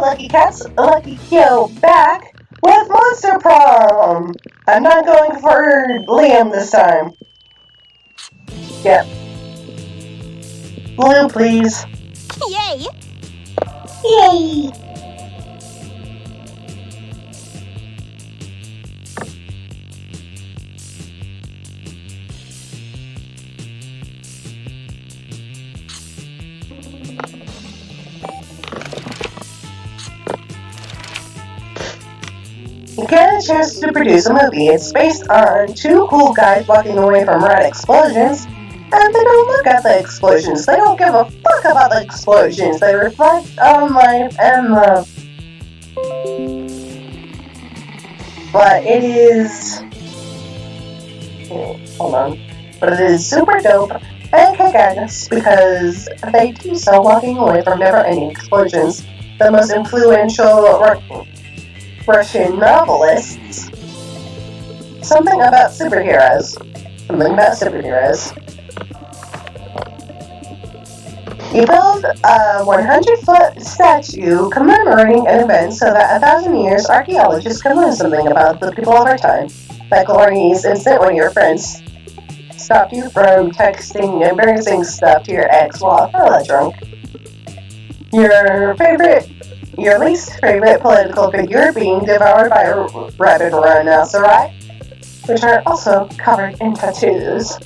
Lucky Cat's Lucky Kyo back with Monster Prom. I'm not going for Liam this time. Yep. Blue, please. Yay! Yay! You get a chance to produce a movie. It's based on two cool guys walking away from red explosions, and they don't look at the explosions. They don't give a fuck about the explosions. They reflect on life and love. But it is... Hold on. But it is super dope and kick-ass because they do so walking away from never-ending explosions. The most influential Russian novelists. Something about superheroes. You build a 100-foot statue commemorating an event so that 1,000 years archaeologists can learn something about the people of our time. That glorious instant when your friends stopped you from texting embarrassing stuff to your ex while hella drunk. Your least favorite political figure being devoured by a rabid rhinoceros, which are also covered in tattoos.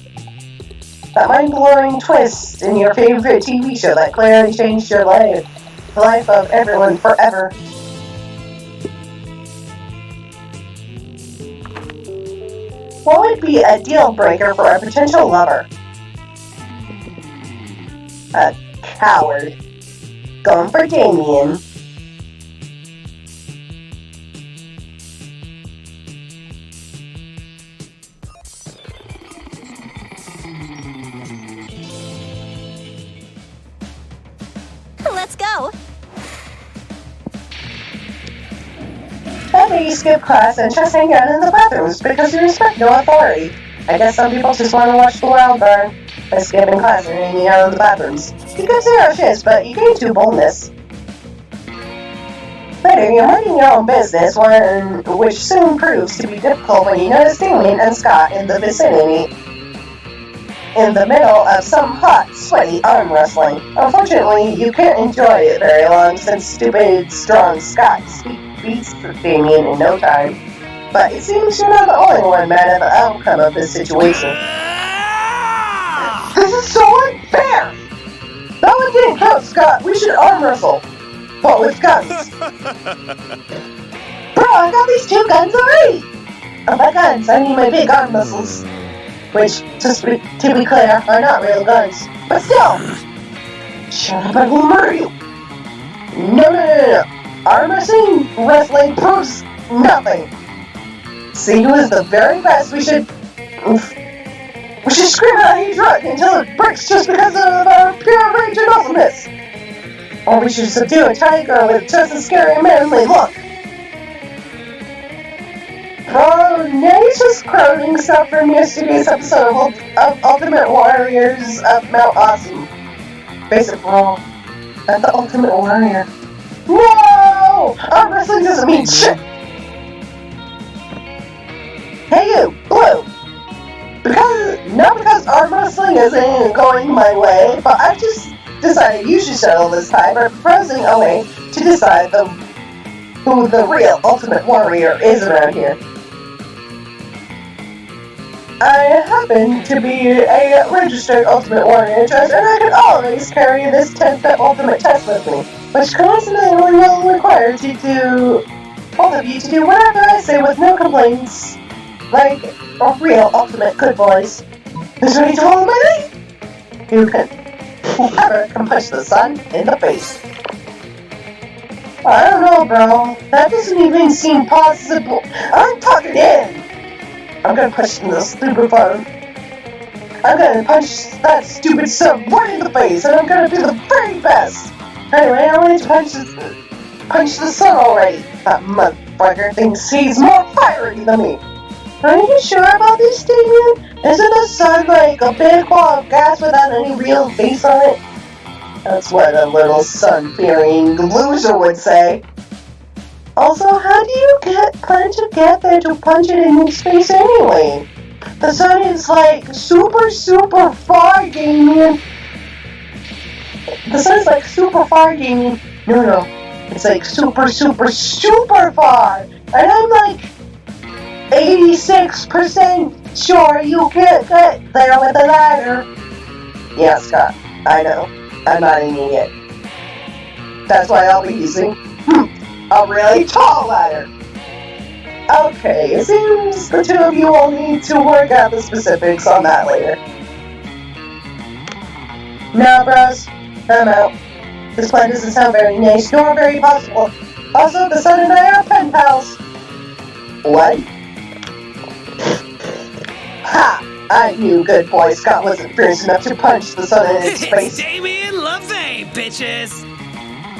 That mind-blowing twist in your favorite TV show that clearly changed your life, the life of everyone forever. What would be a deal breaker for a potential lover? A coward. Going for Damien. Let's go! That made you skip class and just hang out in the bathrooms because you respect no authority. I guess some people just want to watch the wild card by skipping class and hanging out in the bathrooms. You give zero shits, but you gain 2 boldness. Later, you're minding your own business, which soon proves to be difficult when you notice Damien and Scott in the vicinity, in the middle of some hot, sweaty arm wrestling. Unfortunately, you can't enjoy it very long since stupid, strong Scott beats Damien in no time. But it seems you're not the only one mad at the outcome of this situation. This is so unfair! That one didn't count, Scott. We should arm wrestle. But with guns. Bro, I got these 2 guns already! Oh, by guns, I mean my big arm muscles. Which, to be clear, are not real guns. But still! Shut up, I will murder you! No. Arm wrestling proves nothing. See who is the very best. We should scream out huge rock until it breaks just because of our pure rage and awesomeness. Or we should subdue a tiger with just a scary manly look. Oh, now he's just quoting stuff from yesterday's episode of Ultimate Warriors of Mount Awesome. Basic rule. Not the Ultimate Warrior. No! Arm wrestling doesn't mean shit! Hey you, Blue! Not because arm wrestling isn't going my way, but I've just decided you should settle this time by proposing a way to decide who the real Ultimate Warrior is around here. I happen to be a registered Ultimate Warrior judge, and I could always carry this 10th Ultimate test with me, which coincidentally will require both of you to do whatever I say with no complaints, like a real Ultimate good boys. Who's ready to hold my lead? Whoever can punch the sun in the face. I don't know, bro. That doesn't even seem possible. I'm talking in. I'm gonna punch the stupid phone. I'm gonna punch that stupid son right in the face, and I'm gonna do the very best. Anyway, I wanted to punch the sun already. That motherfucker thinks he's more fiery than me. Are you sure about this, Damien? Isn't the sun like a big ball of gas without any real base on it? That's what a little sun-fearing loser would say. Also, how do you plan to get there to punch it in its face anyway? The sun is like super far, Damien. The sun is like super far, Damien. No. It's like super far. And I'm like 86% sure you can't get there with a ladder. Yeah, Scott, I know. I'm not an idiot. That's why I'll be using a really tall ladder. Okay, it seems the two of you will need to work out the specifics on that later. Now, bros, I'm out. This plan doesn't sound very nice, nor very possible. Also, the sun and I are pen pals. What? Ha! I knew good boy Scott wasn't fierce enough to punch the sun in its face. It's Damien LaVey, bitches!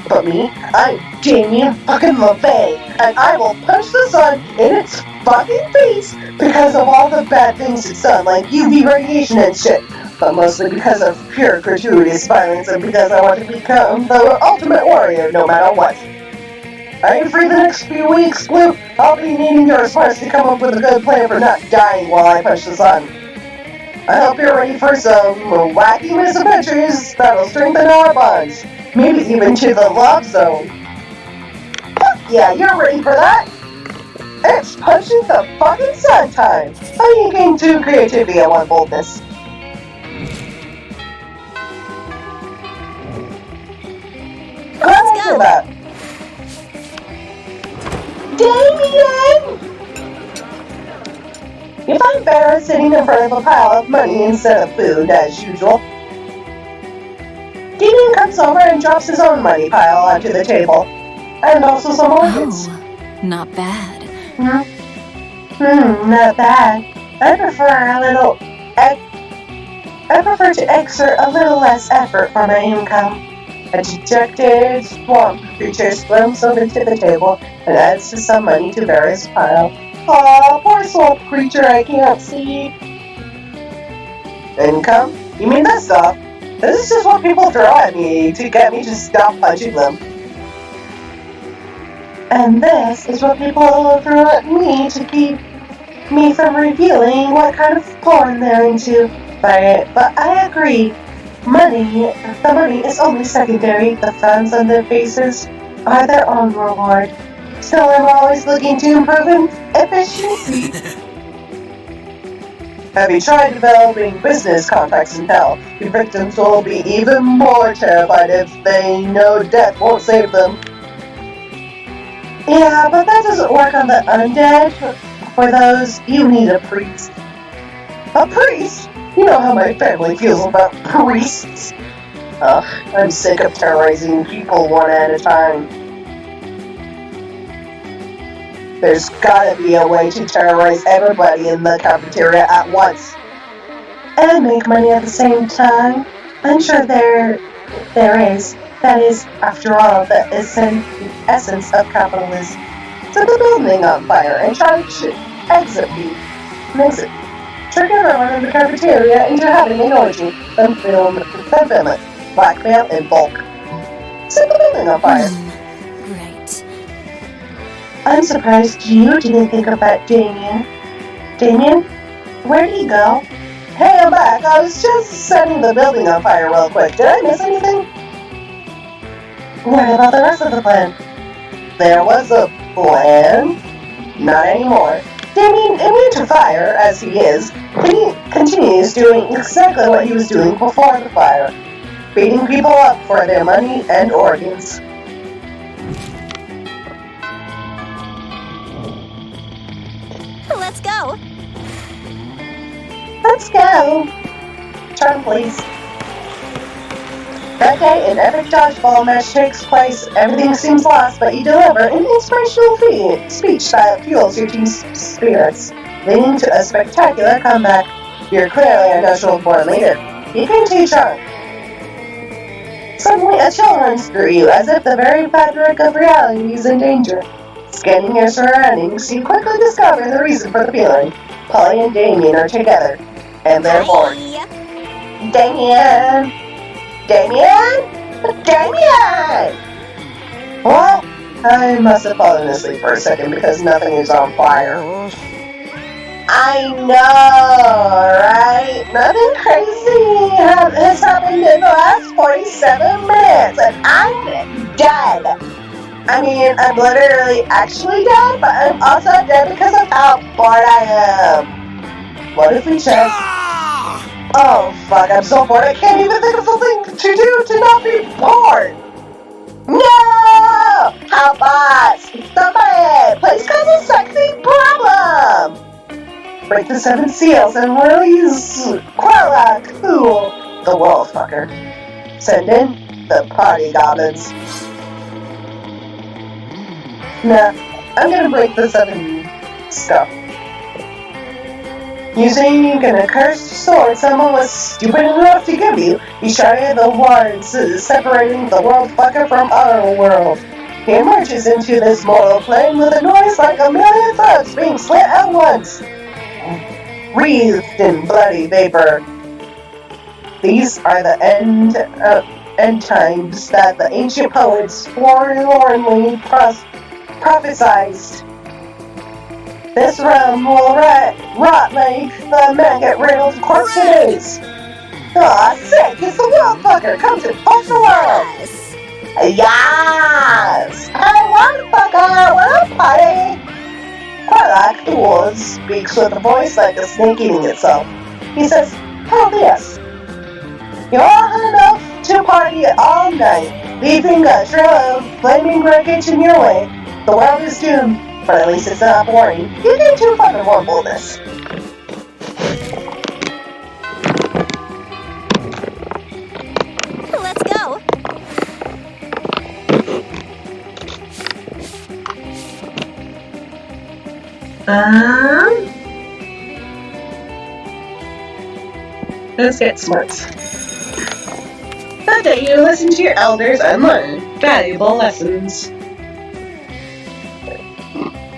But me, I'm Damien fucking LaVey, and I will punch the sun in its fucking face because of all the bad things it's done, like UV radiation and shit. But mostly because of pure gratuitous violence and because I want to become the ultimate warrior no matter what. Are you free the next few weeks, Blue? I'll be needing your smarts to come up with a good plan for not dying while I punch the sun. I hope you're ready for some wacky misadventures that'll strengthen our bonds. Maybe even to the love zone. Fuck yeah, you're ready for that? It's punching the fucking sun time. I gain 2 creativity and 1 boldness. Let's go. That. Damien! You find Barrett sitting in front of a pile of money instead of food, as usual. Damien comes over and drops his own money pile onto the table. And also some orchids. Oh, not bad. Not bad. I prefer to exert a little less effort for my income. A dejected swamp creature slumps over to the table and adds some money to Vera's pile. Aw, poor swamp creature I can't see. Income? You mean that stuff? This is just what people throw at me to get me to stop punching them. And this is what people throw at me to keep me from revealing what kind of porn they're into. But I agree. The money is only secondary. The frowns on their faces are their own reward. Still, I'm always looking to improve efficiency. Have you tried developing business contacts in hell? Your victims will be even more terrified if they know death won't save them. Yeah, but that doesn't work on the undead. For those, you need a priest. A priest? You know how my family feels about priests. I'm sick of terrorizing people one at a time. There's gotta be a way to terrorize everybody in the cafeteria at once. And make money at the same time. I'm sure there is. That is, after all, the essence of capitalism. Set the building on fire and try to exit. Trick everyone in the cafeteria into having an orgy, then film it, blackmail in bulk. Set the building on fire. Great. I'm surprised you didn't think of that, Damien. Damien? Where'd he go? Hey, I'm back. I was just setting the building on fire real quick. Did I miss anything? What about the rest of the plan? There was a plan? Not anymore. Damien, immune to fire, as he is, continues doing exactly what he was doing before the fire. Beating people up for their money and organs. Let's go. Let's go. Turn, please. That day, an epic dodgeball match takes place. Everything seems lost, but you deliver an inspirational speech that fuels your team's spirits, leading to a spectacular comeback. You're clearly a natural-born leader. You can teach on. Suddenly, a chill runs through you, as if the very fabric of reality is in danger. Scanning your surroundings, you quickly discover the reason for the feeling. Polly and Damien are together, and they're bored. Hi. Damien! Damien? Damien! What? I must have fallen asleep for a second because nothing is on fire. I know, right? Nothing crazy has happened in the last 47 minutes, and I'm dead. I mean, I'm literally actually dead, but I'm also dead because of how bored I am. What if we just... Ah! Oh, fuck, I'm so bored I can't even think of something to do to not be bored. No! How about somebody please cause a sexy problem? Break the 7 seals and release Quella Cool, the world fucker. Send in the party goblins. Nah, I'm gonna break the 7 stuff. Using an accursed sword someone was stupid enough to give you, he shouted the words separating the world fucker from our world. He emerges into this mortal plane with a noise like a million throats being slit at once, wreathed in bloody vapor. These are the end times that the ancient poets forlornly prophesied. This realm will rot like the maggot-riddled corpses. Aw, sick! It's the world fucker! Come to fuck the world! Yes! Hey, world fucker! What a party! Quarlock, the wolf, speaks with a voice like a snake eating itself. He says, "Oh, yes. You're enough to party all night, leaving a trail of flaming wreckage in your way. The world is doomed, but at least it's not boring. You get too fun and warmfulness." Let's go. Let's get smart. That day you listen to your elders and learn valuable lessons.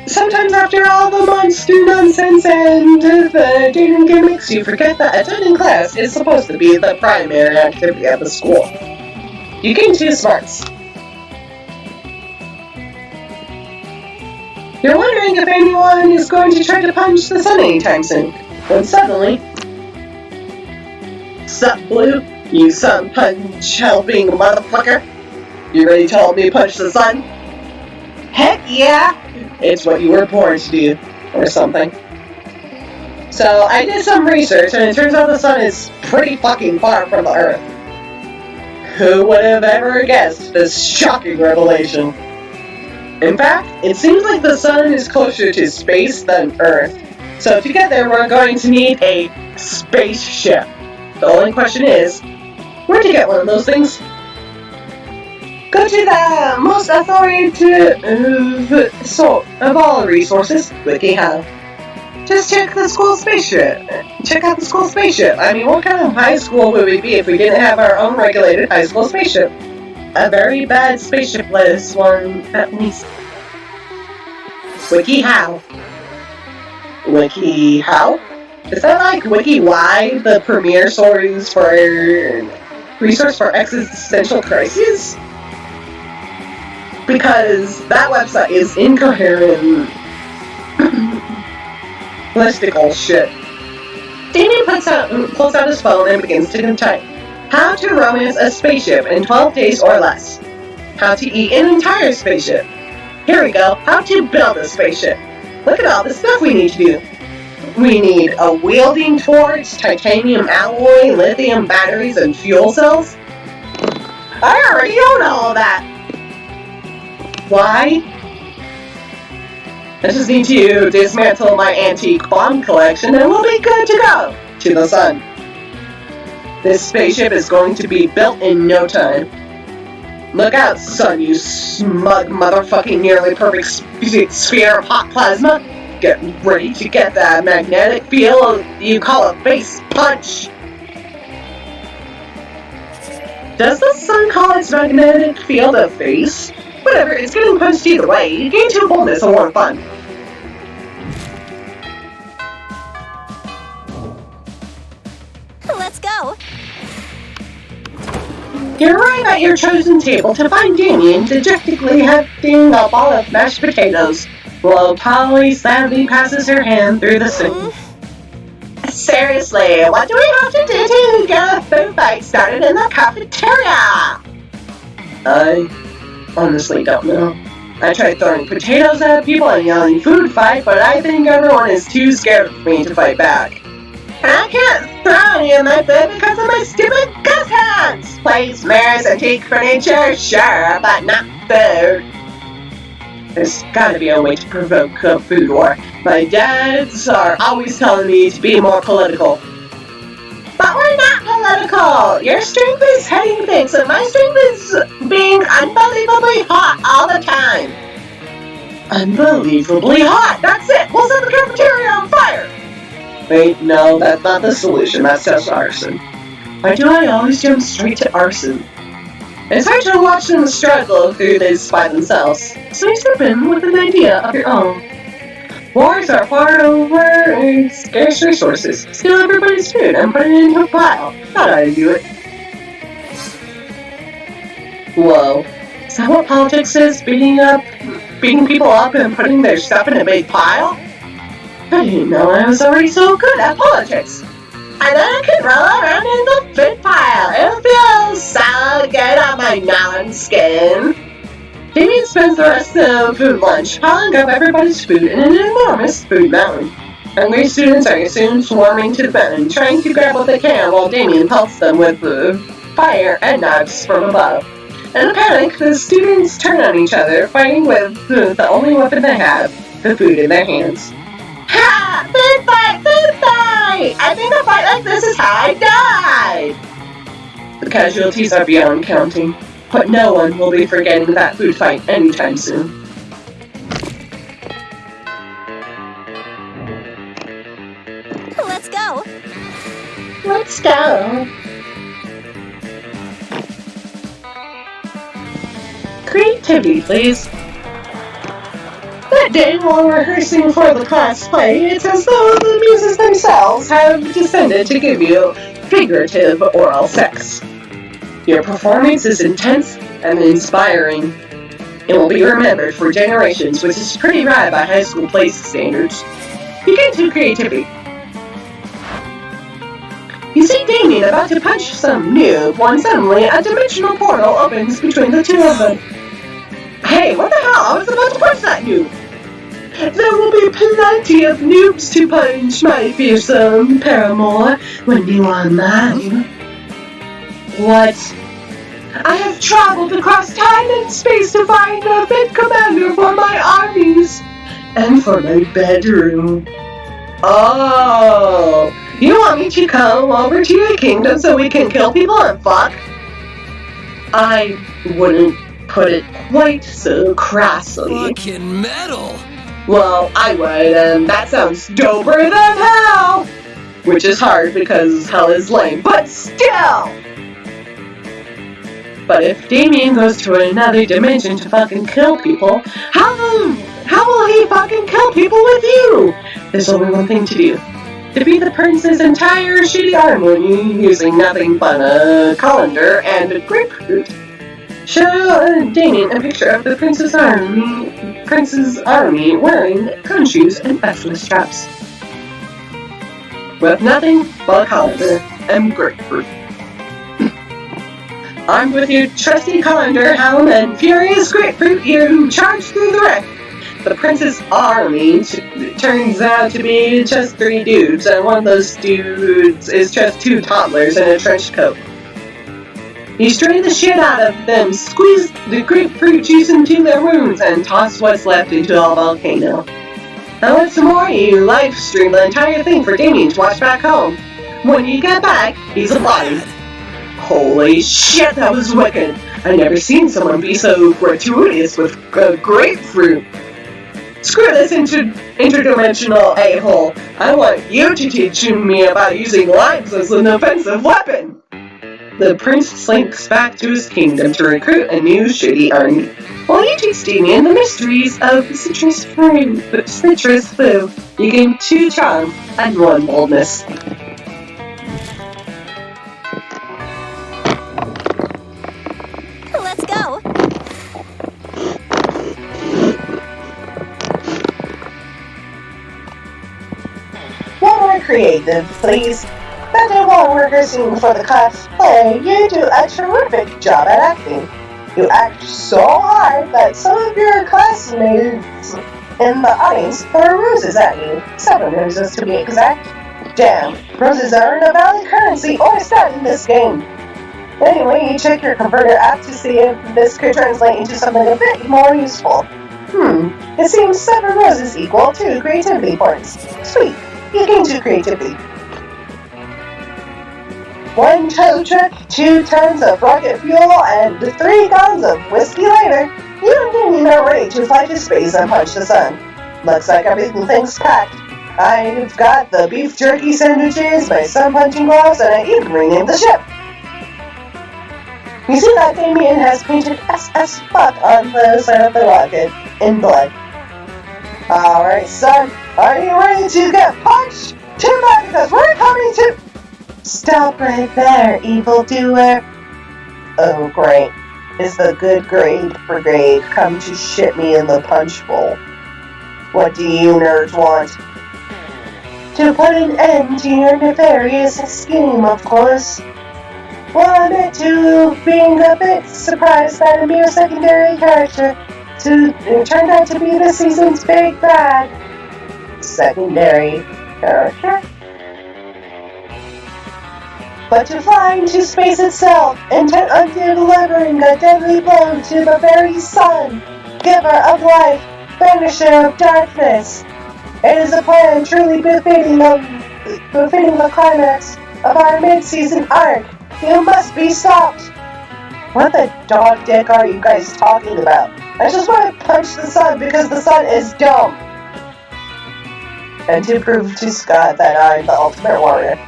Sometimes after all the monster nonsense and the dating gimmicks, you forget that attending class is supposed to be the primary activity of the school. You gain 2 smarts. You're wondering if anyone is going to try to punch the sun anytime soon, when suddenly... Sup, Blue? You sun punch helping motherfucker? You ready to help me punch the sun? Heck yeah! It's what you were born to do, or something. So, I did some research, and it turns out the sun is pretty fucking far from the Earth. Who would have ever guessed this shocking revelation? In fact, it seems like the sun is closer to space than Earth. So to get there, we're going to need a spaceship. The only question is, where'd you get one of those things? Go to the most authoritative sort of all resources, WikiHow. Just check the school spaceship. Check out the school spaceship. I mean, what kind of high school would we be if we didn't have our own regulated high school spaceship? A very bad spaceship-less one, at least. WikiHow. WikiHow? Is that like WikiWhy, the premier resource for existential crises? Because that website is incoherent. Listicle shit. Damien pulls out his phone and begins to type. How to romance a spaceship in 12 days or less. How to eat an entire spaceship. Here we go. How to build a spaceship. Look at all the stuff we need to do. We need a wielding torch, titanium alloy, lithium batteries, and fuel cells. I already own all of that. Why? I just need to dismantle my antique bomb collection and we'll be good to go to the sun. This spaceship is going to be built in no time. Look out, son, you smug motherfucking nearly perfect sphere of hot plasma. Get ready to get that magnetic field you call a face punch. Does the sun call its magnetic field a face? Whatever, it's getting punched either way. You gain 2 boldness and 1 fun. Let's go. You arrive at your chosen table to find Damien dejectedly hefting a ball of mashed potatoes, while Polly sadly passes her hand through the soup. Seriously, what do we have to do to get a food fight started in the cafeteria? I honestly don't know. I tried throwing potatoes at people and yelling food fight, but I think everyone is too scared of me to fight back. I can't throw any of my food because of my stupid ghost hands! Plates, mirrors, antique furniture, sure, but not food. There's gotta be a way to provoke a food war. My dads are always telling me to be more political. But we're not political! Your strength is heading things, and my strength is being unbelievably hot all the time. Unbelievably hot! That's it! We'll set the cafeteria on fire! Wait, no, that's not the solution. That's just arson. Why do I always jump straight to arson? It's hard to watch them struggle through this by themselves, so you step in with an idea of your own. Wars are far over scarce resources. Steal everybody's food and put it into a pile. Thought I'd do it. Whoa. Is that what politics is? Beating people up and putting their stuff in a big pile? I didn't know I was already so good at politics. And then I can roll around in the food pile. It feels so good on my melon skin. Damien spends the rest of food lunch piling up everybody's food in an enormous food mountain. Hungry students are soon swarming to the mountain, trying to grab what they can while Damien pelts them with fire and knives from above. In a panic, the students turn on each other, fighting with the only weapon they have, the food in their hands. Ha! Food fight! Food fight! I think a fight like this is how I died! The casualties are beyond counting, but no one will be forgetting that food fight anytime soon. Let's go. Let's go. Creativity, please. That day, while rehearsing for the class play, it's as though the muses themselves have descended to give you figurative oral sex. Your performance is intense and inspiring. It will be remembered for generations, which is pretty rad by high school play standards. Begin to creativity. You see Damien about to punch some noob when suddenly a dimensional portal opens between the two of them. Hey, what the hell? I was about to punch that noob! There will be plenty of noobs to punch, my fearsome paramour, when you are mine. What? I have traveled across time and space to find a fit commander for my armies and for my bedroom. Oh, you want me to come over to your kingdom so we can kill people and fuck? I wouldn't put it quite so crassly. Fucking metal! Well, I would, and that sounds doper than hell! Which is hard because hell is lame, but still! But if Damien goes to another dimension to fucking kill people, how will he fucking kill people with you? There's only one thing to do. Defeat the prince's entire shitty army using nothing but a colander and a grapefruit. Show Damien a picture of the prince's army wearing cone shoes and Festivus straps. With nothing but a colander and grapefruit. Armed with your trusty colander, helm, and furious grapefruit, you charge through the wreck. The prince's army turns out to be just 3 dudes, and one of those dudes is just 2 toddlers in a trench coat. You strain the shit out of them, squeeze the grapefruit juice into their wounds, and toss what's left into a volcano. And what's more, you live stream the entire thing for Damien to watch back home. When you get back, he's alive. Holy shit, that was wicked! I've never seen someone be so gratuitous with grapefruit. Screw this interdimensional a-hole. I want you to teach me about using limes as an offensive weapon. The prince slinks back to his kingdom to recruit a new shitty army, while you teach Damien the mysteries of citrus fruit. You gain 2 charm and 1 boldness. creative, please. But I won't rehearsing for the cosplay. You do a terrific job at acting. You act so hard that some of your classmates in the audience throw roses at you. 7 roses to be exact. Damn, roses aren't a valid currency or stat in this game. Anyway, you check your converter app to see if this could translate into something a bit more useful. It seems 7 roses equal 2 creativity points. Sweet, you gain 2 creativity. 1 tow truck, 2 tons of rocket fuel, and 3 gallons of whiskey later, you and Damien are ready to fly to space and punch the sun. Looks like everything's packed. I've got the beef jerky sandwiches, my sun punching gloves, and I even renamed the ship. You see that Damien has painted SS fuck on the side of the rocket in blood. Alright, son, are you ready to get punched? Too bad, because we're coming to... Stop right there, evildoer. Oh, great. Is the good grade brigade come to shit me in the punch bowl? What do you nerds want? To put an end to your nefarious scheme, of course. Well, I admit to being a bit surprised that a mere secondary character turned out to be this season's big bad. Secondary character? But to fly into space itself, intent on delivering a deadly blow to the very sun, giver of life, banisher of darkness. It is a plan truly befitting the climax of our mid-season arc. You must be stopped! What the dog dick are you guys talking about? I just want to punch the sun because the sun is dumb! And to prove to Scott that I'm the ultimate warrior.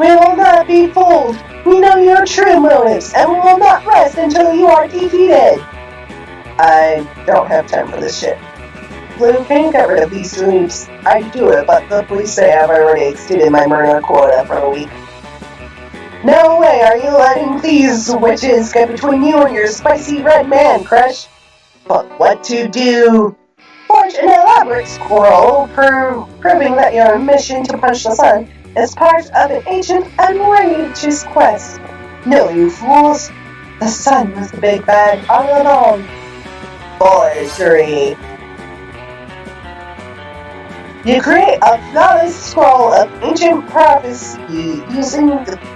We will not be fooled! We know your true motives, and we will not rest until you are defeated! I don't have time for this shit. Blue, can you get rid of these sweeps? I'd do it, but the police say I've already exceeded my murder quota for the week. No way are you letting these witches get between you and your spicy red man crush. But what to do? Forge an elaborate scroll proving that your mission to punch the sun is part of an ancient and righteous quest. No, you fools. The sun was the big bad all along. Forgery. You create a flawless scroll of ancient prophecy using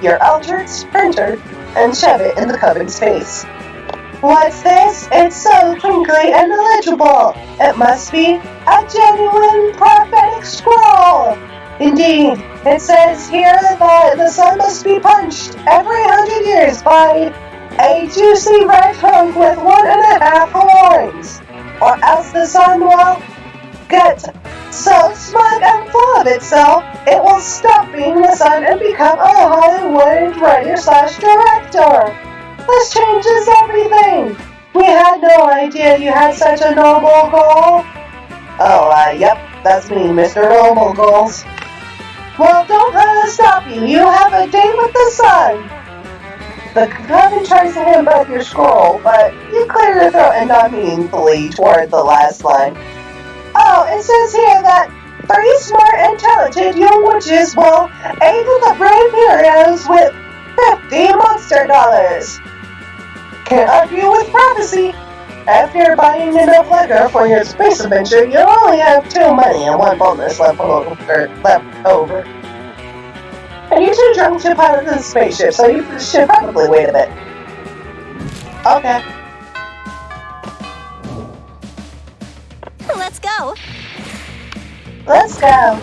your Aldrich's printer and shove it in the Coven's face. What's this? It's so twinkly and illegible. It must be a genuine prophetic scroll. Indeed, it says here that the sun must be punched every 100 years by a juicy red hunk with 1.5 horns, or else the sun will get so smug and full of itself, it will stop being the sun and become a Hollywood writer/director. This changes everything. We had no idea you had such a noble goal. Oh, yep, that's me, Mr. Noble Goals. Well, don't let us stop you. You have a date with the sun. The Coven tries to hand back your scroll, but you clear your throat and nod meaningfully toward the last line. Oh, it says here that 3 smart and talented young witches will aid the brave heroes with 50 monster dollars. Can't argue with prophecy. After buying enough liquor for your space adventure, you'll only have 2 money and 1 bonus left over. And you're too drunk to pilot the spaceship, so you should probably wait a bit. Okay. Let's go. Let's go.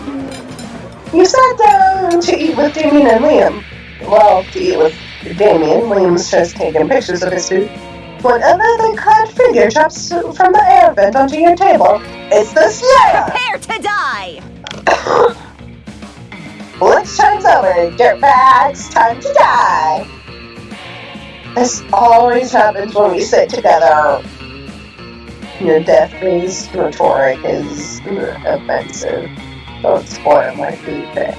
You sat down to eat with Damien and Liam. Well, to eat with Damien, Liam's just taking pictures of his food. When a leather-clad figure drops from the air vent onto your table, it's the Slayer! Prepare to die! Lunch time's over, dirtbags, time to die! This always happens when we sit together. Your death-based rhetoric is offensive. Don't spoil my food pick.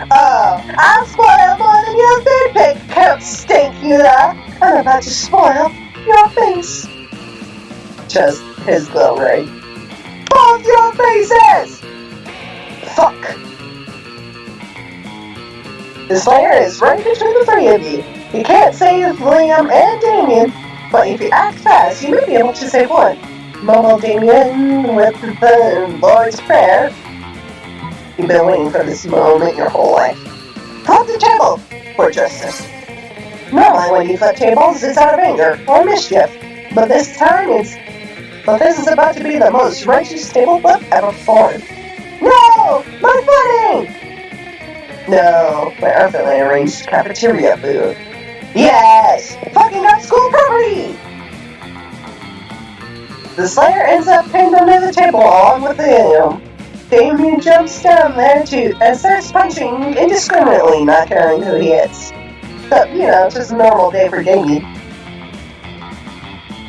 Oh, I'll spoil more than your food pick, Count Stinkula! I'm about to spoil your face. Just his glory. Both your faces! Fuck! The Slayer is right between the three of you. You can't save Liam and Damien, but if you act fast, you may be able to save one. Mumble Damien with the Lord's Prayer. You've been waiting for this moment your whole life. Flip the table for justice. Normally when you flip tables, it's out of anger or mischief, but this is about to be the most righteous table flip ever performed. No! My footing! No, my artfully arranged cafeteria food. Yes! Fucking up school property! The Slayer ends up pinned under the table along with Liam. Damien jumps down there too and starts punching indiscriminately, not caring who he hits. But, just a normal day for Damien.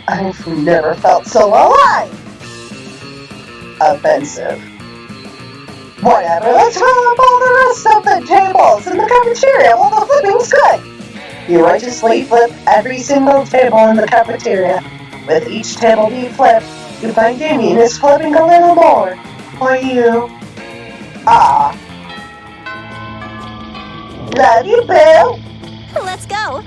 I've never felt so alive! Offensive. Whatever, let's fill up all the rest of the tables in the cafeteria while the flipping's good! You righteously flip every single table in the cafeteria. With each table you flip, you find Damien is flipping a little more. For you. Ah. Love you, Boo! Let's go.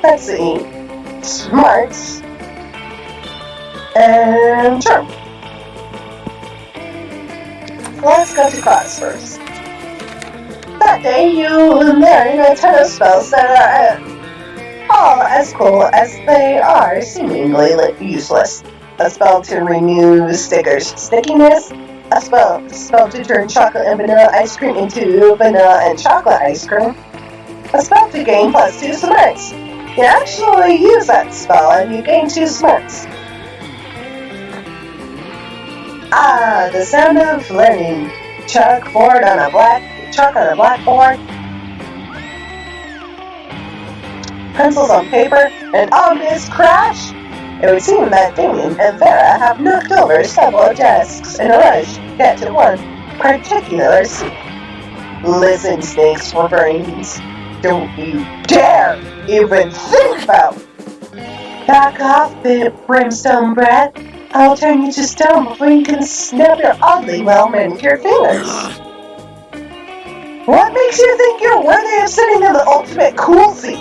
Let's see. Smarts. And charm. Let's go to class first. That day you learn a ton of spells that are all as cool as they are seemingly useless. A spell to renew stickers' stickiness. A spell to turn chocolate and vanilla ice cream into vanilla and chocolate ice cream. A spell to gain +2 smarts. You actually use that spell and you gain 2 smarts. Ah, the sound of learning. Chalk on a blackboard. Pencils on paper, and ominous crash! It would seem that Damien and Vera have knocked over several desks in a rush to get to one particular seat. Listen, snakes for brains. Don't you dare even think about! Back off, brimstone breath. I'll turn you to stone before you can snap your oddly well-manicured fingers. What makes you think you're worthy of sitting in the ultimate cool seat?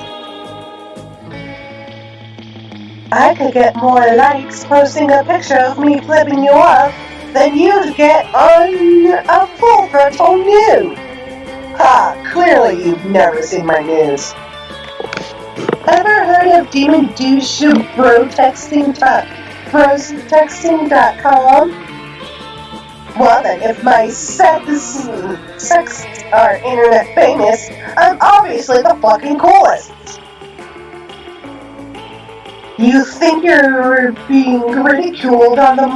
I could get more likes posting a picture of me flipping you off than you'd get on a full frontal nude. Ha, clearly you've never seen my news. Ever heard of Demon Douche brotexting.com? Well then, if my sex are internet famous, I'm obviously the fucking coolest. You think you're being ridiculed on the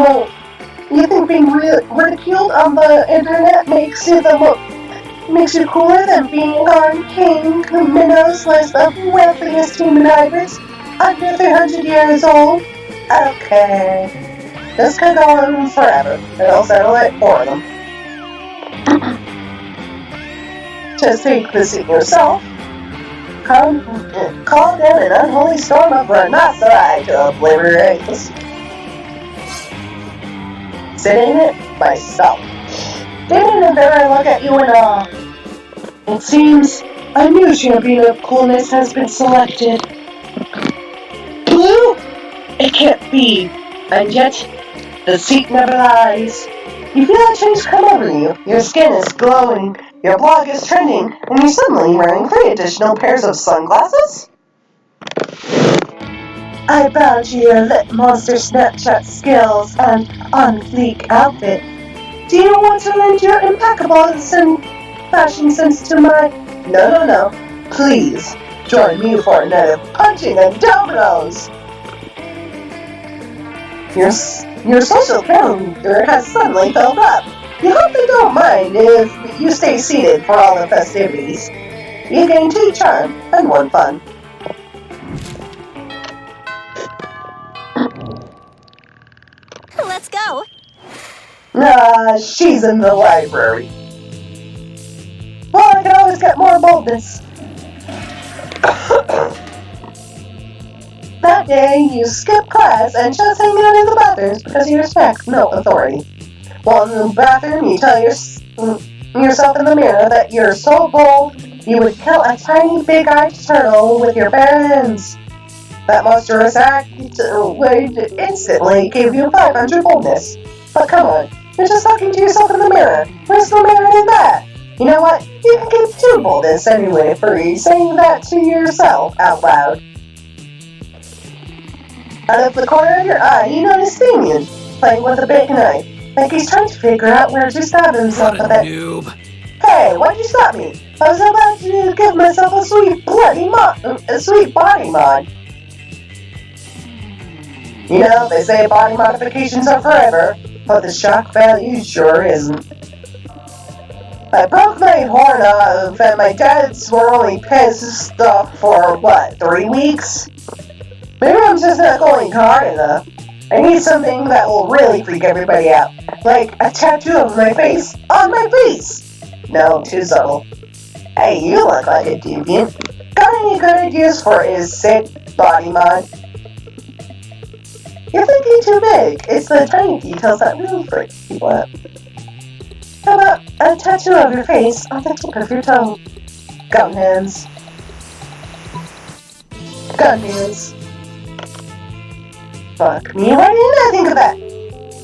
You think being ridiculed on the internet makes you cooler than being on King Minnow's list of wealthiest human hybrids under 300 years old? Okay. This could go on forever. It'll settle it for them. Just take the seat yourself. Call down an unholy storm of rhinoceros to obliterate the seat. Sit in it myself. Damien and Vera look at you in awe. It seems a new champion of coolness has been selected. Blue? It can't be. And yet, the seat never lies. You feel a change come over you. Your skin is glowing, your blog is trending, and you're suddenly wearing 3 additional pairs of sunglasses? I bow to your lip monster Snapchat skills and on-fleek outfit. Do you want to lend your impeccable fashion sense to my... No. Please, join me for a night of punching and dominoes. Your social calendar has suddenly filled up. You hope they don't mind if you stay seated for all the festivities. You gain 2 charm and 1 fun. Let's go. She's in the library. Well, I can always get more boldness. That day, you skip class and just hang out in the bathrooms because you respect no authority. While in the bathroom, you tell yourself in the mirror that you're so bold you would kill a tiny big-eyed turtle with your bare hands. That monstrous act would instantly give you 500 boldness. But come on, you're just talking to yourself in the mirror. Where's the merit in that? You know what? You can get 2 boldness anyway for saying that to yourself out loud. Out of the corner of your eye, you notice Damien playing with a big knife, like he's trying to figure out where to stab himself with it. Noob. Hey, why'd you stop me? I was about to give myself a sweet body mod. You know, they say body modifications are forever, but the shock value sure isn't. I broke my horn off, and my dads were only pissed off for, 3 weeks? Maybe I'm just not going hard enough. I need something that will really freak everybody out. Like a tattoo of my face on my face! No, too subtle. Hey, you look like a deviant. Got any good ideas for his sick body mod? You're thinking too big. It's the tiny details that really freak people out. How about a tattoo of your face on the tip of your toe? Gun hands. Gun hands. Fuck me, why didn't I think of that?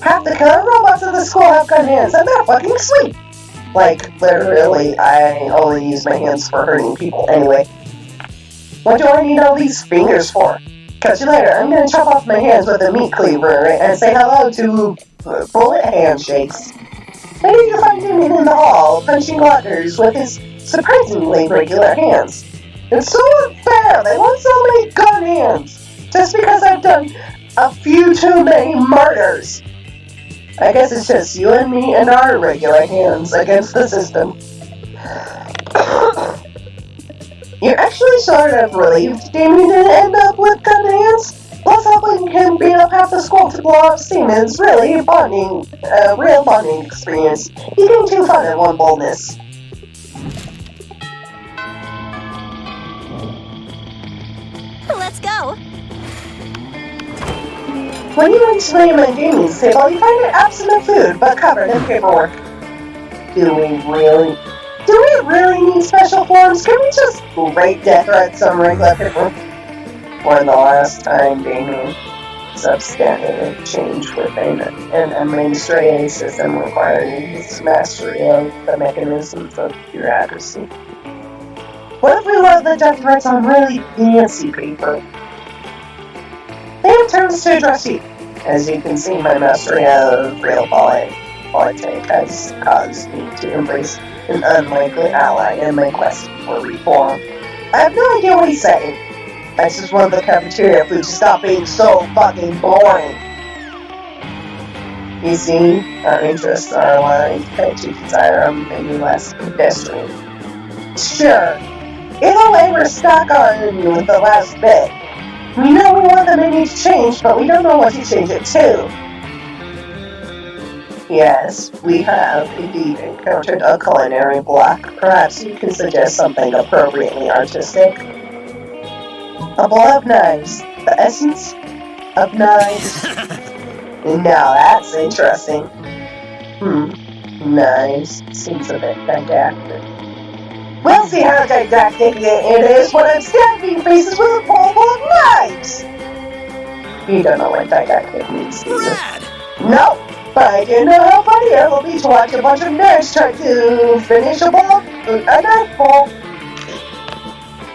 Half the killer robots in the school have gun hands, and they're fucking sweet! Like, literally, I only use my hands for hurting people anyway. What do I need all these fingers for? Catch you later, I'm gonna chop off my hands with a meat cleaver and say hello to bullet handshakes. Maybe you find him in the hall, punching lockers with his surprisingly regular hands. It's so unfair, they want so many gun hands, just because I've done a few too many murders. I guess it's just you and me and our regular hands against the system. You're actually sort of relieved Damien didn't end up with gun hands. Plus helping him beat up half the school to blow up steam is really a real bonding experience. You can do fun at one boldness. Let's go. When you reach Liam and Damien's table, you find it absent food, but covered in paperwork. Do we really need special forms? Can we just write death threats on regular paper? When the last time Damien substantive change within an administrative system required his mastery of the mechanisms of bureaucracy? What if we wrote the death threats on really fancy paper? Liam turns to address you. As you can see, my mastery of real politics has caused me to embrace an unlikely ally in my quest for reform. I have no idea what he's saying. I just want the cafeteria food to stop being so fucking boring. You see, our interests are aligned, and to desire maybe less pedestrian. Sure. Either way, we're stuck on the last bit. We know we want the menu to change, but we don't know what to change it to. Yes, we have indeed encountered a culinary block. Perhaps you can suggest something appropriately artistic. A bowl of knives. The essence of knives. Now that's interesting. Knives. Seems a bit didactic. We'll see how didactic it is when I'm stabbing faces with a bowl full of knives! You don't know what didactic means, do you? Rad! No, but I do know how funny it will be to watch a bunch of nerds try to finish a knife bowl.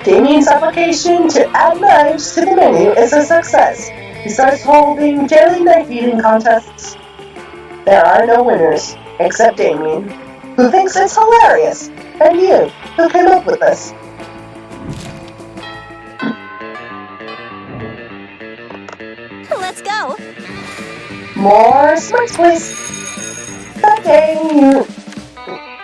Damien's application to add knives to the menu is a success. He starts holding daily knife eating contests. There are no winners, except Damien, who thinks it's hilarious, and you, who came up with this. Let's go. More smarts, please. That day,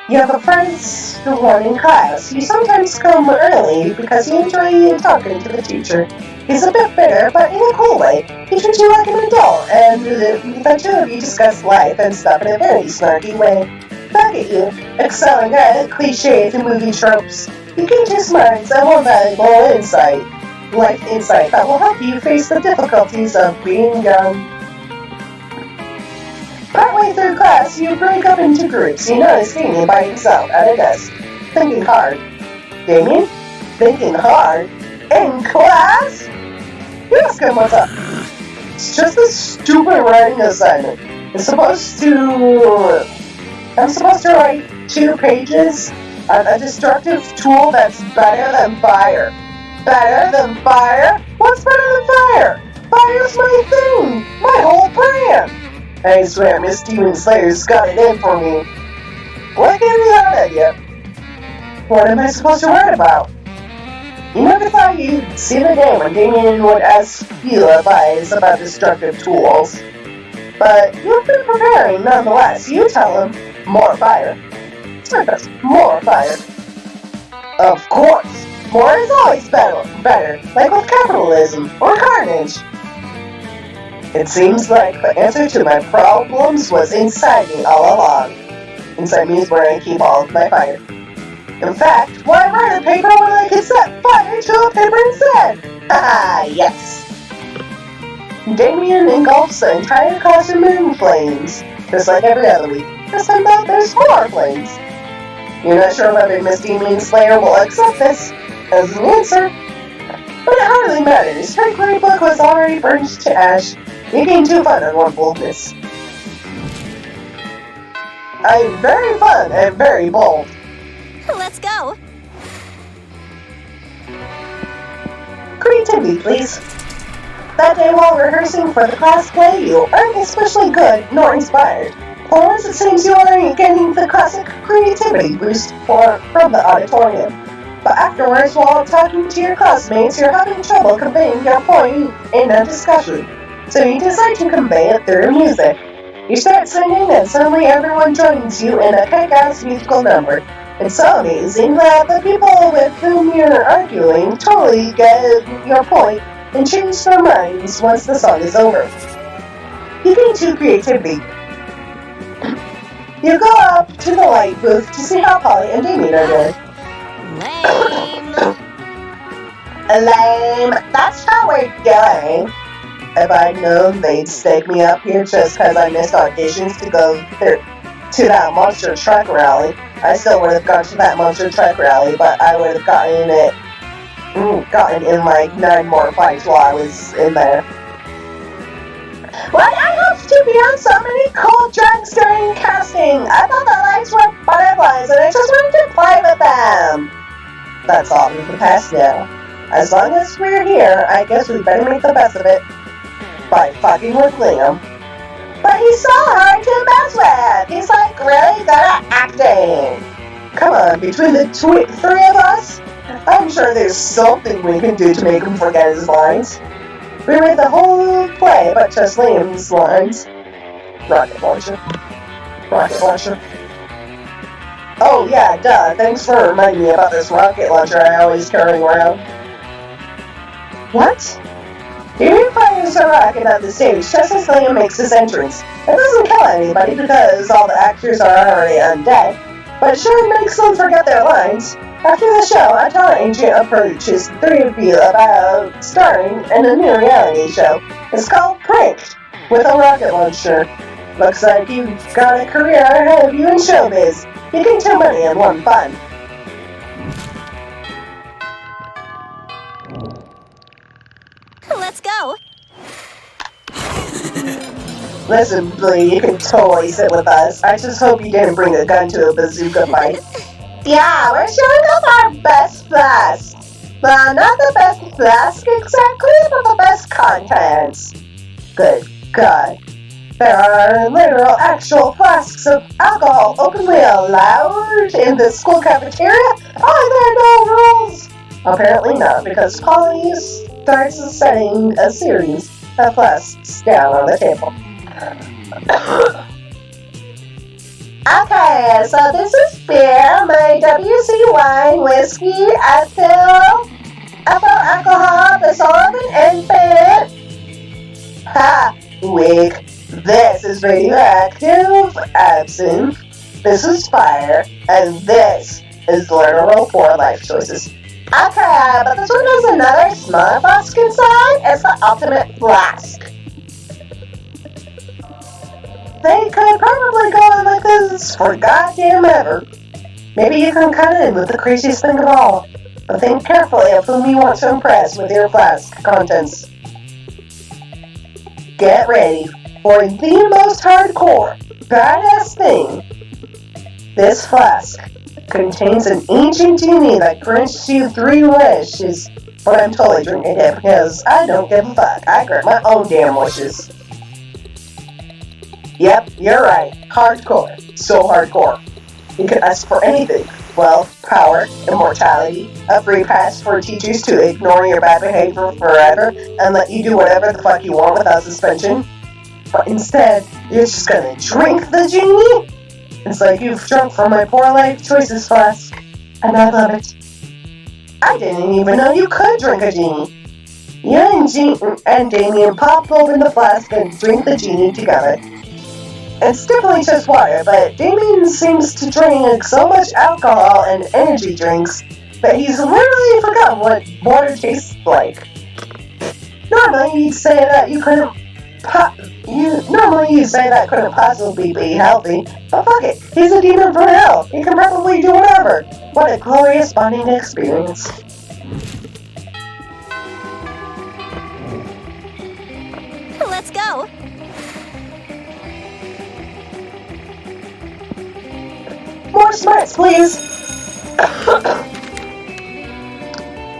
you have a friends who weren't in class. You sometimes come early because you enjoy talking to the teacher. He's a bit bitter, but in a cool way. He treats you like an adult, and the two of you discuss life and stuff in a very snarky way. Back at you, excelling at cliches and movie tropes. You gain two smarts and one valuable life insight that will help you face the difficulties of being young. Part Partway through class, you break up into groups. You notice Damien by himself at a desk, thinking hard. Damien? Thinking hard? In class? You ask him what's up. It's just a stupid writing assignment. I'm supposed to write 2 pages on a destructive tool that's better than fire. Better than fire? What's better than fire? Fire's my thing! My whole brand! I swear Miss Demon Slayer's got it in for me. What gave you that idea? What am I supposed to write about? You never thought you'd see the day when Damien would ask you advice about destructive tools. But you've been preparing nonetheless. You tell him, more fire. Surface, more fire. Of course, more is always better, like with capitalism or carnage. It seems like the answer to my problems was inside me all along. Inside me is where I keep all of my fire. In fact, why write a paper when I can set fire to a paper instead? Haha, yes! Damien engulfs the entire classroom in flames, just like every other week. This time though, there's more flames. You're not sure whether Miss Demon Slayer will accept this as an answer, but it hardly matters. Her grade book was already burned to ash. You gain 2 fun on 1 boldness. I'm very fun and very bold. Let's go. Creativity, please. That day while rehearsing for the class play, you aren't especially good nor inspired. For once it seems you are getting the classic creativity boost from the auditorium. But afterwards, while talking to your classmates, you're having trouble conveying your point in a discussion. So you decide to convey it through music. You start singing and suddenly everyone joins you in a kick-ass musical number. It's so amazing that the people with whom you're arguing totally get your point and change their minds once the song is over. You gain 2 creativity. You go up to the light booth to see how Polly and Damien are doing. Lame. Lame. That's how we're doing. If I'd known they'd stake me up here just because I missed auditions to go to that monster truck rally, I still would have gone to that monster truck rally, but I would have gotten in like 9 more fights while I was in there. What? I hoped to be on so many cool drugs during casting. I thought the lights were butterflies and I just wanted to play with them. That's all in the past now. As long as we're here, I guess we better make the best of it by fucking with Liam. But he's so hard to mess with. He's like really good at acting. Come on, between the 3 of us, I'm sure there's something we can do to make him forget his lines. We read the whole play, but just Liam's lines. Rocket launcher. Rocket launcher. Oh yeah, duh. Thanks for reminding me about this rocket launcher I always carry around. What? Damien fires a rocket at the stage just as Liam makes his entrance. It doesn't kill anybody because all the actors are already undead, but it sure makes them forget their lines. After the show, a talent agent approaches the 3 of you about starring in a new reality show. It's called Pranked, with a rocket launcher. Looks like you've got a career ahead of you in showbiz. You can 2 money and 1 fun. Let's go. Listen, Blee, you can totally sit with us. I just hope you didn't bring a gun to a bazooka fight. Yeah, we're showing off our best flask. Well, not the best flask exactly, but the best contents. Good God. There are literal actual flasks of alcohol openly allowed in the school cafeteria? Are there no rules? Apparently not, because Polly starts setting a series of flasks down on the table. Okay, so this is beer, my WC wine, whiskey, ethyl alcohol, the soul of an infant. Ha! Weak. This is radioactive absinthe. This is fire. And this is literal poor life choices. Okay, but this one has another smaller flask inside. It's the ultimate flask. they could probably go on like this for goddamn ever. Maybe you can cut in with the craziest thing of all, but think carefully of whom you want to impress with your flask contents. Get ready for the most hardcore, badass thing. This flask contains an ancient genie that grants you 3 wishes, but I'm totally drinking it because I don't give a fuck. I grant my own damn wishes. Yep, you're right. Hardcore. So hardcore. You can ask for anything. Wealth, power, immortality, a free pass for teachers to ignore your bad behavior forever and let you do whatever the fuck you want without suspension. But instead, you're just gonna drink the genie? It's like you've drunk from my poor life choices flask, and I love it. I didn't even know you could drink a genie. You and Damien pop open the flask and drink the genie together. It's definitely just water, but Damien seems to drink so much alcohol and energy drinks that he's literally forgotten what water tastes like. Normally you'd say that couldn't possibly be healthy, but fuck it, he's a demon from hell. He can probably do whatever. What a glorious bonding experience. Let's go. More smarts, please!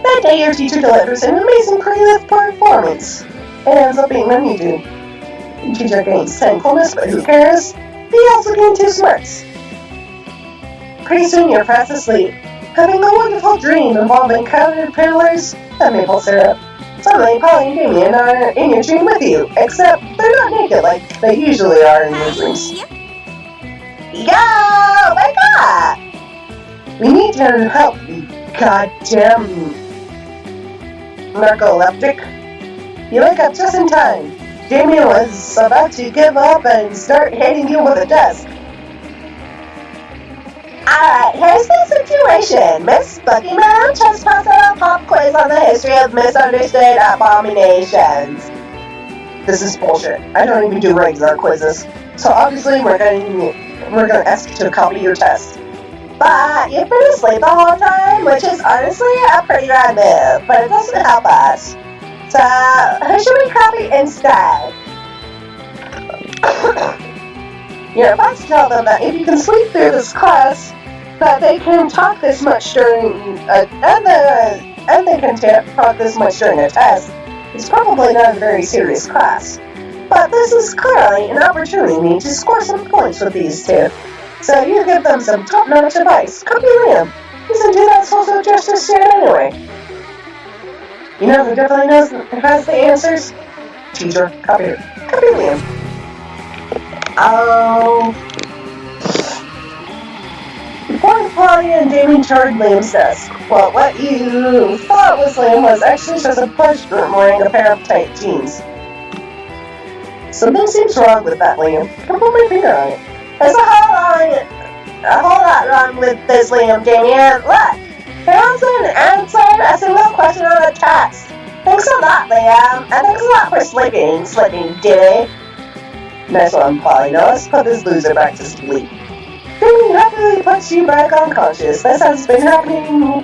That day, your teacher delivers an amazing creative performance. It ends up being on YouTube. The teacher gains 10 coolness, but who cares? He also gained 2 smarts. Pretty soon, you're fast asleep, having a wonderful dream involving caterpillars and maple syrup. Suddenly, Polly and Damien are in your dream with you, except they're not naked like they usually are in your dreams. Yo, wake up! We need your help, you goddamn narcoleptic. You wake up just in time. Damien was about to give up and start hitting you with a desk. Alright, here's the situation. Miss Boogeyman just passed out a pop quiz on the history of misunderstood abominations. This is bullshit. I don't even do regular quizzes. So obviously we're gonna ask you to copy your test. But you've been asleep the whole time, which is honestly a pretty rad move, but it doesn't help us. So, who should we copy instead? You're about to tell them that if you can sleep through this class, that they can talk this much during talk this much during a test. It's probably not a very serious class. But this is clearly an opportunity to score some points with these 2. So you give them some top-notch advice. Copy Liam. He's into that social justice shit anyway. You know who definitely has the answers? Teacher, copy Liam. Before Polly and Damien charged Liam's desk. Well, what you thought was Liam was actually just a punchroom wearing a pair of tight jeans. Something seems wrong with that, Liam. Can put my finger on it. There's a whole lot wrong with this, Liam, Damien. Look, he hasn't answered a single question on the test. Thanks a lot, Liam. And thanks a lot for sleeping ditty. Nice one, Polly. Now let's put this loser back to sleep. Damien happily puts you back unconscious. This has been happening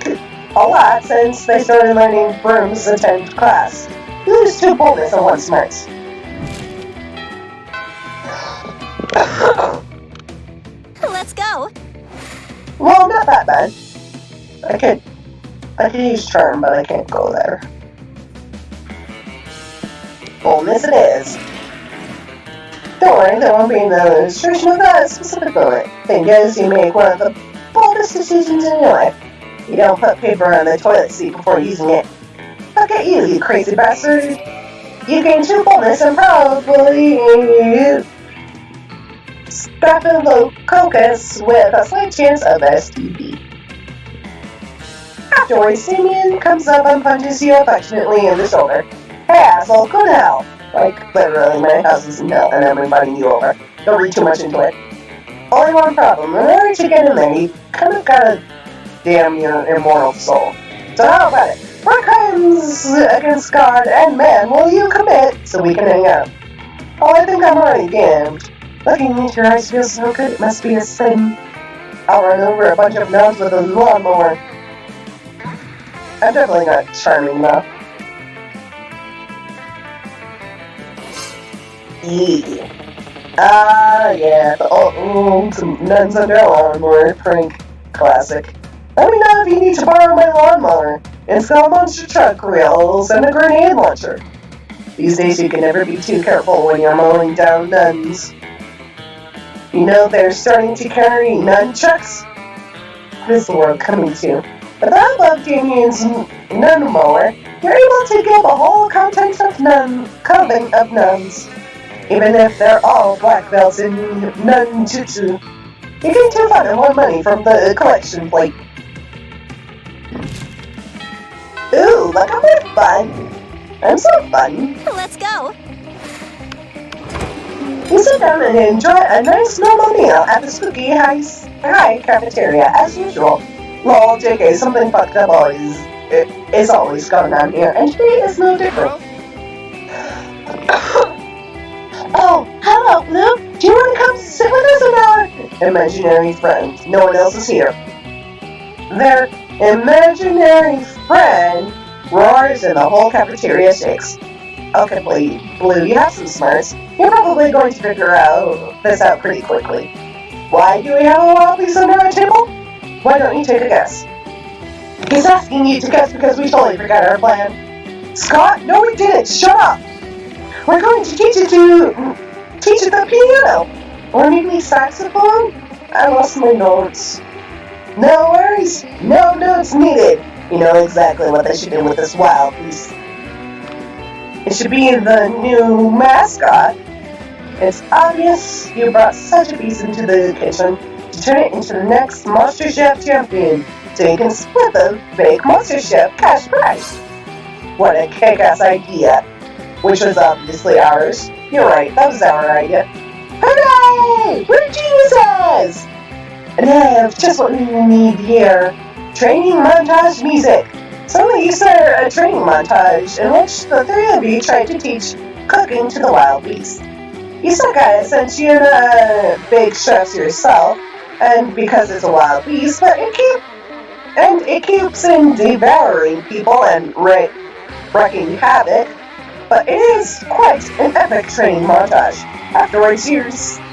a lot since they started learning Brom's 10th class. You lose 2 boldness and 1 smarts. Let's go. Well, not that bad. I could use charm, but I can't go there. Boldness it is. Don't worry, there won't be an illustration of that specific moment. Thing is, you make one of the boldest decisions in your life. You don't put paper on the toilet seat before using it. Look at you, you crazy bastard. You gain 2 boldness and probably Staphylococcus with a slight chance of STD. Afterwards, Damien comes up and punches you affectionately in the shoulder. Hey asshole, go to hell. Like, literally, my house is in hell and I'm inviting you over. Don't read too much into it. Only one problem, in order to get in there, you kind of gotta damn your immortal soul. So how about it? What crimes against God and man will you commit so we can hang out? Oh, I think I'm already damned. Looking into your eyes feels so good, it must be a sin. I'll run over a bunch of nuns with a lawnmower. I'm definitely not charming enough. Yeah. Yeah, the old nuns under a lawnmower prank. Classic. Let me know if you need to borrow my lawnmower. It's got monster truck wheels and a grenade launcher. These days you can never be too careful when you're mowing down nuns. You know they're starting to carry nunchucks? What is the world coming to? With the help of Damien's nun mower, you're able to get the whole content of coven of nuns. Even if they're all black belts in nunjutsu. You get 2 fun and 1 money from the collection plate. Ooh, look how much fun! I'm so fun. Let's go. You sit down and enjoy a nice normal meal at the spooky high cafeteria as usual. Lol, JK, something fucked up is always going on here, and today is no different. Oh, hello, Blue. Do you want to come sit with us an hour? Imaginary friend. No one else is here. Their imaginary friend roars and the whole cafeteria shakes. Okay, Blue, you have some smarts. You're probably going to figure this out pretty quickly. Why do we have a wild beast under our table? Why don't you take a guess? He's asking you to guess because we totally forgot our plan. Scott, no we didn't. Shut up. We're going to teach it the piano. Or maybe saxophone? I lost my notes. No worries. No notes needed. You know exactly what they should do with this wild beast. It should be the new mascot. It's obvious you brought such a beast into the kitchen to turn it into the next MasterChef champion so you can split the big MasterChef cash prize. What a kick-ass idea. Which was obviously ours. You're right, that was our idea. Hooray! We're geniuses! And I have just what we need here. Training montage music. Suddenly you start a training montage in which the 3 of you try to teach cooking to the wild beast. You suck at it since you're not big chefs yourself, and because it's a wild beast, but it keeps in devouring people and wreaking havoc. But it is quite an epic training montage. Afterwards, you're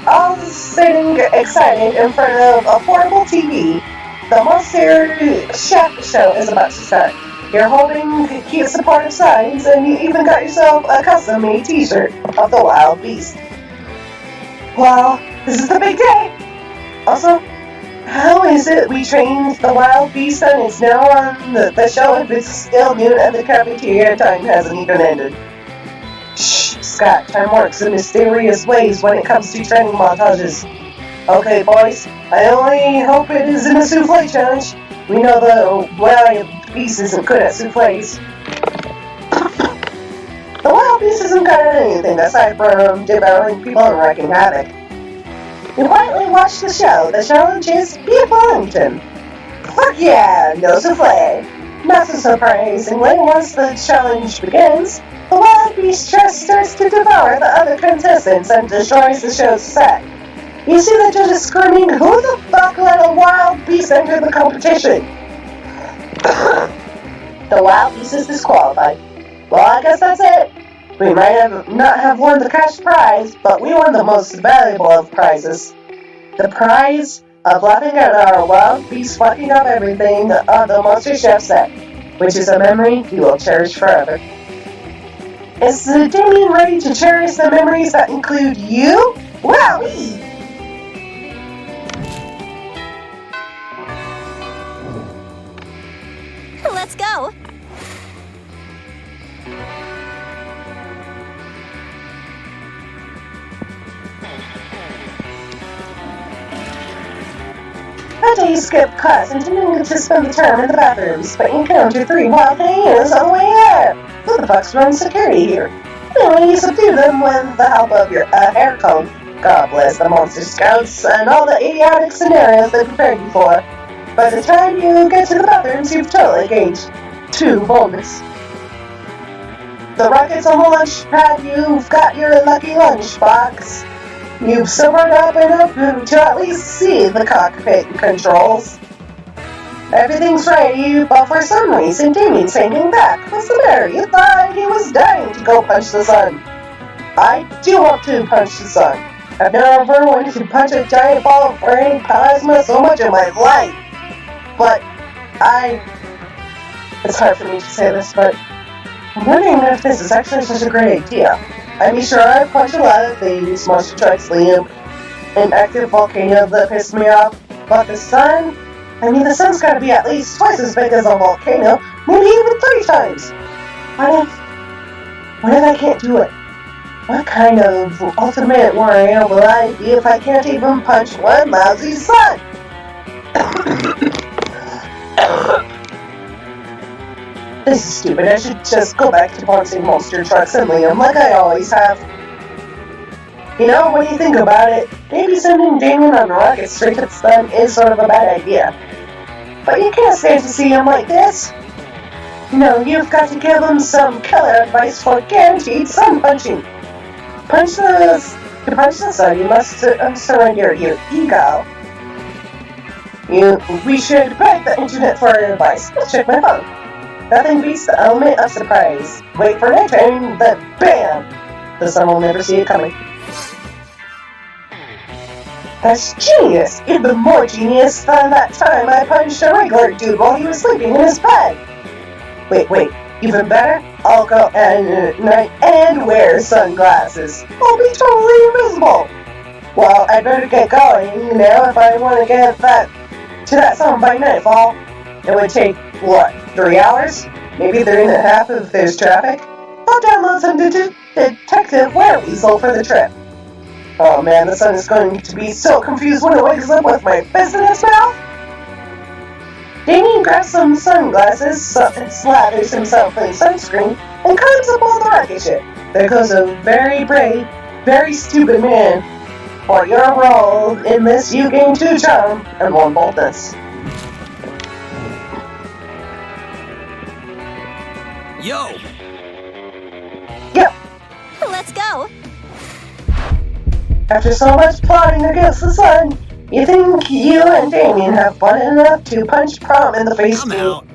all sitting excited in front of a portable TV. The Monster Chef show is about to start. You're holding cute supportive signs, and you even got yourself a custom-made t-shirt of the wild beast. Well, this is the big day! Also, how is it we trained the wild beast and it's now on the show if it's still noon and the cafeteria time hasn't even ended? Shh, Scott, time works in mysterious ways when it comes to training montages. Okay, boys, I only hope it isn't a souffle challenge. We know the wild beast isn't good at souffles. The wild beast isn't good at anything aside from devouring people and wreaking havoc. You quietly watch the show. The challenge is be a Wellington. Fuck yeah, no souffle. Not so surprisingly, once the challenge begins, the wild beast starts to devour the other contestants and destroys the show's set. You see the judges screaming, "Who the fuck let a wild beast enter the competition?" The wild beast is disqualified. Well, I guess that's it. We might not have won the cash prize, but we won the most valuable of prizes. The prize of laughing at our wild beast fucking up everything on the Monster Chef set, which is a memory you will cherish forever. Is Damien ready to cherish the memories that include you? Wowee! Let's go. That day you skipped class intending to spend the term in the bathrooms, but you encountered 3 wild hyenas on the way there. Who the fuck's running security here? Anyway, you subdue them with the help of your hair comb. God bless the Monster Scouts and all the idiotic scenarios they prepared you for. By the time you get to the bathrooms, you've totally gauged 2 bonus. The rockets on the lunch pad, you've got your lucky lunch box. You've sobered up enough to at least see the cockpit controls. Everything's ready, but for some reason Damien's hanging back. What's the matter? You thought he was dying to go punch the sun. I do want to punch the sun. I've never wanted to punch a giant ball of burning plasma so much in my life. But it's hard for me to say this, but I'm wondering if this is actually such a great idea. I mean, sure, I punch a lot of things, monster trucks, Liam, an active volcano that pissed me off, but the sun? I mean, the sun's gotta be at least twice as big as a volcano, maybe even 3 times. What if I can't do it? What kind of ultimate warrior will I be if I can't even punch one lousy sun? This is stupid. I should just go back to punching monster trucks and Liam like I always have. You know, when you think about it, maybe sending Damien on a rocket straight to the sun is sort of a bad idea. But you can't stand to see him like this. No, you've got to give him some killer advice for guaranteed sun punching. To punch the sun, you must surrender your ego. We should break the internet for advice. Let's check my phone. Nothing beats the element of surprise. Wait for nighttime, then BAM! The sun will never see it coming. That's genius! Even more genius than that time I punched a regular dude while he was sleeping in his bed. Wait, even better? I'll go at night and wear sunglasses. I'll be totally invisible! Well, I'd better get going now if I want to get to that sun by nightfall. It would take, 3 hours? Maybe 3.5 if there's traffic? I'll download some Detective Wereweasel for the trip. Oh man, the sun is going to be so confused when it wakes up with my fist in its mouth! Damien grabs some sunglasses, slathers himself in sunscreen, and climbs up all the rocket ship. There goes a very brave, very stupid man. For your role in this, you gain 2 charm and 1 boldness. Yo! Yep. Let's go. After so much plotting against the sun, you think you and Damien have fun enough to punch Prom in the face Come too? out.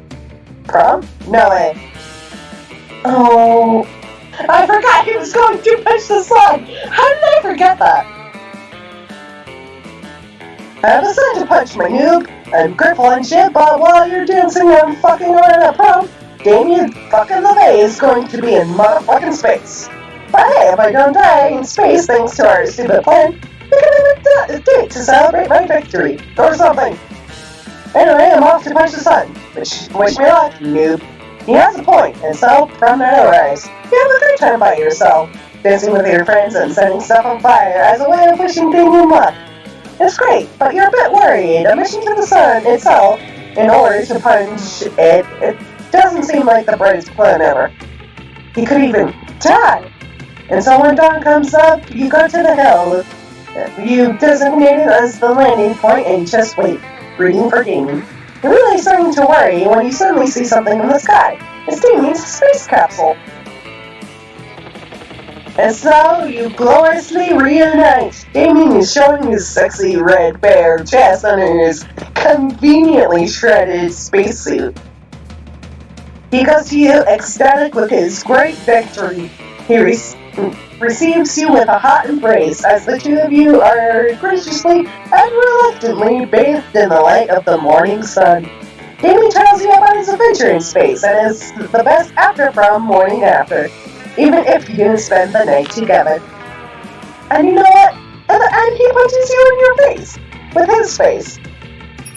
Prom? No way. Oh, I forgot he was going to punch the sun! How did I forget that? I decided to punch my noob and cripple and shit, but while you're dancing and fucking around at Prom, Damien fucking LeVay is going to be in motherfucking space. But hey, if I don't die in space thanks to our stupid plan, we can have a date to celebrate my victory, or something. Anyway, I'm off to punch the sun. Wish me luck, noob. He has a point, and so, from now rise, you have a great time by yourself, dancing with your friends and setting stuff on fire as a way of wishing Damien luck. It's great, but you're a bit worried. A mission to the sun itself, in order to punch it doesn't seem like the brightest plan ever. He could even die. And so when dawn comes up, you go to the hill you designated as the landing point and just wait, reading for Damien. You're really starting to worry when you suddenly see something in the sky. It's Damien's space capsule. And so you gloriously reunite. Damien is showing his sexy red bare chest under his conveniently shredded spacesuit. He goes to you ecstatic with his great victory. He receives you with a hot embrace as the 2 of you are graciously and reluctantly bathed in the light of the morning sun. Damien tells you about his adventure in space and is the best after Prom morning after, even if you didn't spend the night together. And you know what? At the end, he punches you in your face with his face.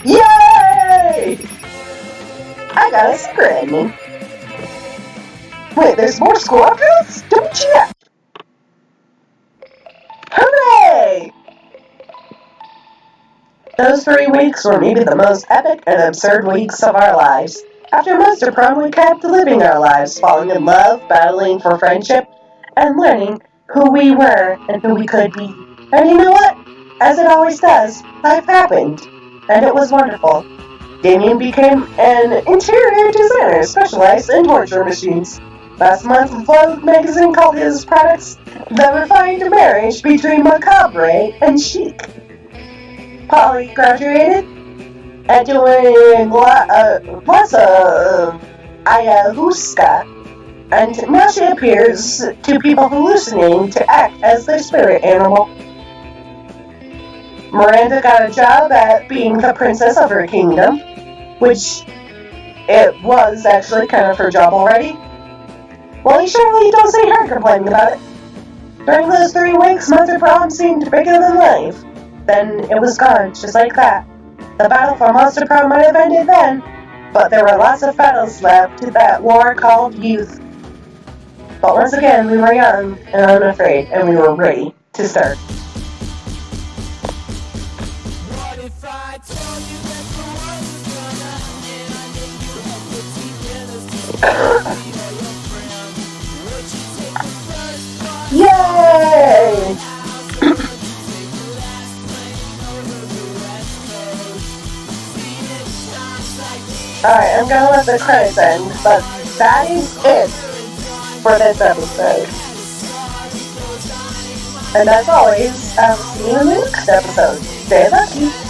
Yay! I got a secret ending. Wait, there's more squadrons? WTF! Hooray! Those 3 weeks were maybe the most epic and absurd weeks of our lives. After most of Prom, we kept living our lives, falling in love, battling for friendship, and learning who we were and who we could be. And you know what? As it always does, life happened, and it was wonderful. Damien became an interior designer specialized in torture machines. Last month, Vogue magazine called his products the refined marriage between Macabre and Chic. Polly graduated and doing lots of ayahuasca, and now she appears to people hallucinating to act as their spirit animal. Miranda got a job at being the princess of her kingdom, which it was actually kind of her job already. Well, you surely don't see her complaining about it. During those 3 weeks, Monster Prom seemed bigger than life. Then it was gone, just like that. The battle for Monster Prom might have ended then, but there were lots of battles left to that war called youth. But once again, we were young and unafraid, and we were ready to start. Yay! Alright, I'm gonna let the credits end, but that is it for this episode. And as always, I'll see you in the next episode. Stay lucky!